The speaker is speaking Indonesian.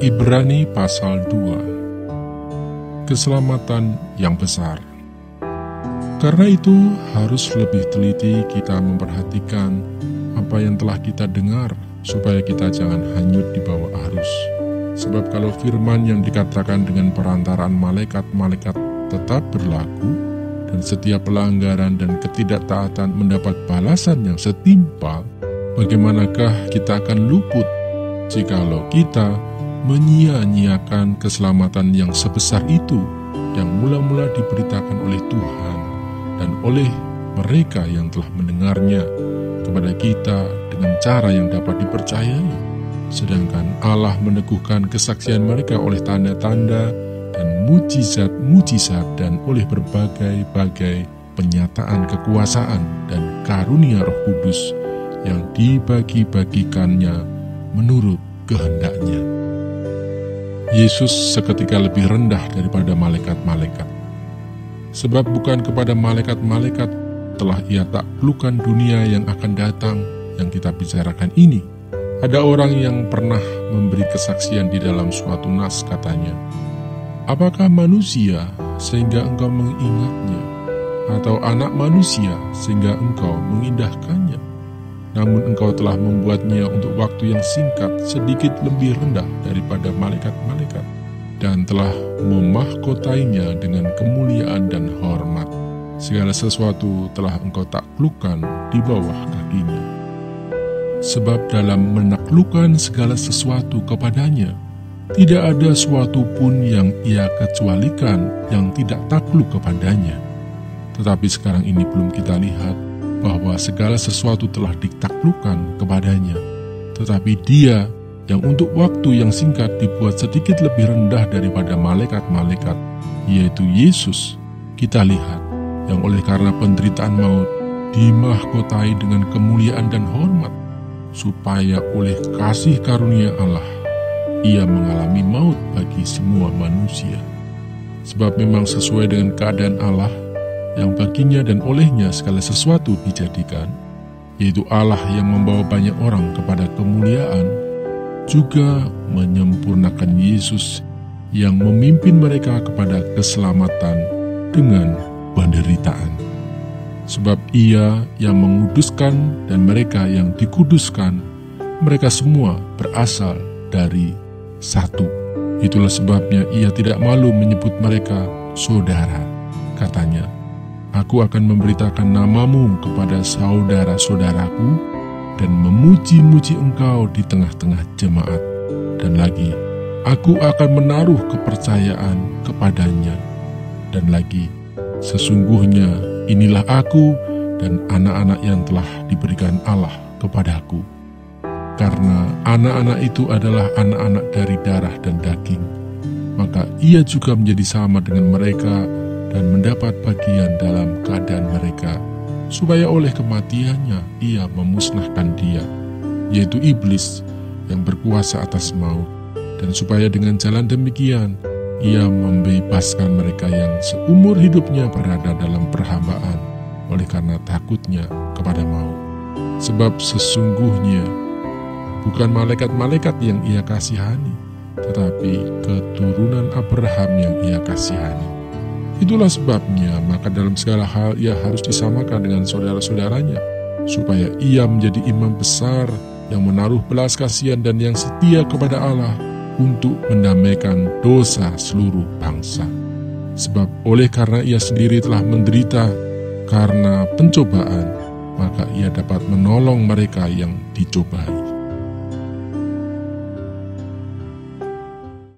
Ibrani pasal 2. Keselamatan yang besar. Karena itu harus lebih teliti kita memperhatikan apa yang telah kita dengar, supaya kita jangan hanyut di bawah arus. Sebab kalau firman yang dikatakan dengan perantaraan malaikat-malaikat tetap berlaku, dan setiap pelanggaran dan ketidaktaatan mendapat balasan yang setimpal, bagaimanakah kita akan luput jikalau kita menyia-nyiakan keselamatan yang sebesar itu, yang mula-mula diberitakan oleh Tuhan dan oleh mereka yang telah mendengarnya kepada kita dengan cara yang dapat dipercayai, sedangkan Allah meneguhkan kesaksian mereka oleh tanda-tanda dan mujizat-mujizat dan oleh berbagai-bagai penyataan kekuasaan dan karunia Roh Kudus yang dibagi-bagikannya menurut kehendaknya. Yesus seketika lebih rendah daripada malaikat-malaikat. Sebab bukan kepada malaikat-malaikat telah ia taklukkan dunia yang akan datang yang kita bicarakan ini. Ada orang yang pernah memberi kesaksian di dalam suatu nas, katanya, "Apakah manusia sehingga engkau mengingatnya, atau anak manusia sehingga engkau mengindahkannya? Namun engkau telah membuatnya untuk waktu yang singkat sedikit lebih rendah daripada malaikat-malaikat, dan telah memahkotainya dengan kemuliaan dan hormat. Segala sesuatu telah engkau taklukkan di bawah kakinya. Sebab dalam menaklukkan segala sesuatu kepadanya, tidak ada suatu pun yang ia kecualikan yang tidak takluk kepadanya. Tetapi sekarang ini belum kita lihat bahwa segala sesuatu telah ditaklukkan kepadanya. Tetapi dia yang untuk waktu yang singkat dibuat sedikit lebih rendah daripada malaikat-malaikat, yaitu Yesus, kita lihat, yang oleh karena penderitaan maut dimahkotai dengan kemuliaan dan hormat, supaya oleh kasih karunia Allah, ia mengalami maut bagi semua manusia. Sebab memang sesuai dengan keadaan Allah, yang baginya dan olehnya segala sesuatu dijadikan, yaitu Allah yang membawa banyak orang kepada kemuliaan, juga menyempurnakan Yesus yang memimpin mereka kepada keselamatan dengan penderitaan. Sebab ia yang menguduskan dan mereka yang dikuduskan, mereka semua berasal dari satu. Itulah sebabnya ia tidak malu menyebut mereka saudara. Katanya, "Aku akan memberitakan namamu kepada saudara-saudaraku dan memuji-muji engkau di tengah-tengah jemaat. Dan lagi, aku akan menaruh kepercayaan kepadanya. Dan lagi, sesungguhnya inilah aku dan anak-anak yang telah diberikan Allah kepadaku. Karena anak-anak itu adalah anak-anak dari darah dan daging, maka ia juga menjadi sama dengan mereka dan mendapat bagian dalam keadaan mereka, supaya oleh kematiannya ia memusnahkan dia, yaitu iblis yang berkuasa atas maut, dan supaya dengan jalan demikian ia membebaskan mereka yang seumur hidupnya berada dalam perhambaan oleh karena takutnya kepada maut. Sebab sesungguhnya bukan malaikat-malaikat yang ia kasihani, tetapi keturunan Abraham yang ia kasihani. Itulah sebabnya, maka dalam segala hal ia harus disamakan dengan saudara-saudaranya, supaya ia menjadi imam besar yang menaruh belas kasihan dan yang setia kepada Allah untuk mendamaikan dosa seluruh bangsa. Sebab oleh karena ia sendiri telah menderita karena pencobaan, maka ia dapat menolong mereka yang dicobai.